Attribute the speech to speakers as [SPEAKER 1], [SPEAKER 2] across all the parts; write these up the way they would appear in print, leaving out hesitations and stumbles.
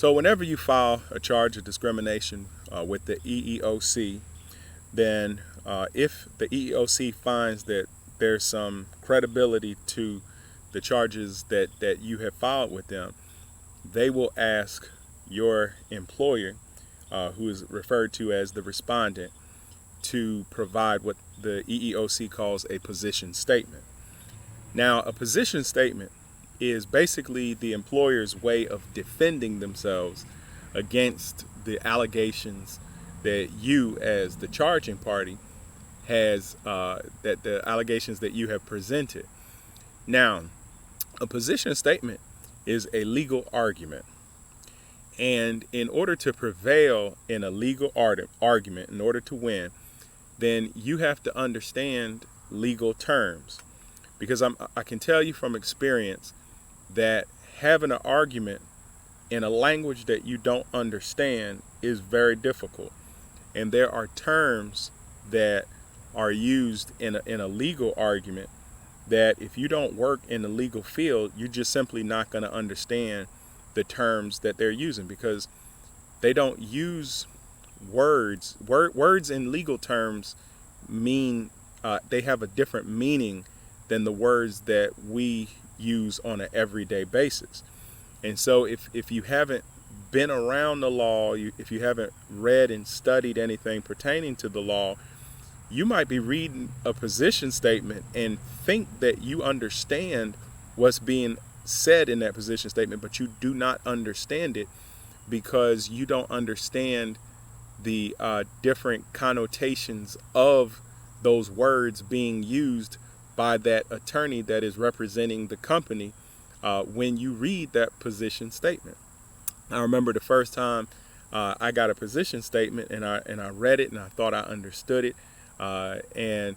[SPEAKER 1] So whenever you file a charge of discrimination with the EEOC, then if the EEOC finds that there's some credibility to the charges that you have filed with them, they will ask your employer, who is referred to as the respondent, to provide what the EEOC calls a position statement. Now, a position statement is basically the employer's way of defending themselves against the allegations that you, as the charging party, that the allegations that you have presented. Now, a position statement is a legal argument. And in order to prevail in a legal argument, in order to win, then you have to understand legal terms. Because I can tell you from experience that having an argument in a language that you don't understand is very difficult. And there are terms that are used in a legal argument that if you don't work in the legal field, you're just simply not going to understand the terms that they're using, because they don't use words. Words in legal terms mean they have a different meaning than the words that we use on an everyday basis. And so if you haven't been around the law, if you haven't read and studied anything pertaining to the law, you might be reading a position statement and think that you understand what's being said in that position statement, but you do not understand it because you don't understand the different connotations of those words being used by that attorney that is representing the company when you read that position statement. I remember the first time I got a position statement and I read it and I thought I understood it, and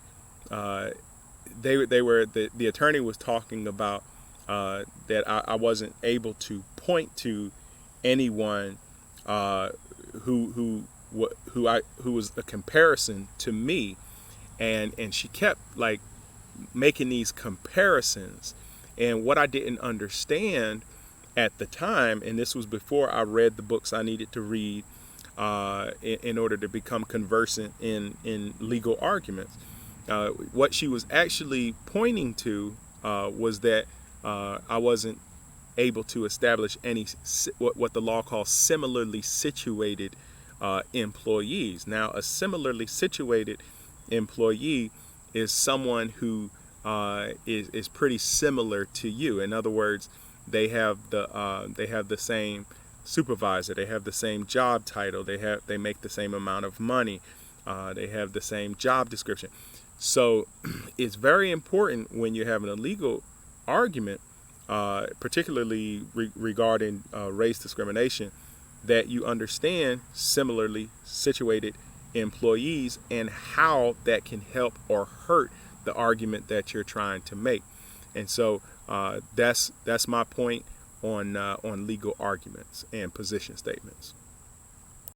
[SPEAKER 1] the attorney was talking about that I wasn't able to point to anyone who was a comparison to me, and she kept like making these comparisons. And what I didn't understand at the time, and this was before I read the books I needed to read in order to become conversant in legal arguments, what she was actually pointing to was that I wasn't able to establish any what the law calls similarly situated employees. Now, a similarly situated employee is someone who is pretty similar to you. In other words, they have the same supervisor, they have the same job title, they make the same amount of money, they have the same job description. So it's very important when you're having a legal argument, particularly regarding race discrimination, that you understand similarly situated employees and how that can help or hurt the argument that you're trying to make. And so that's my point on legal arguments and position statements.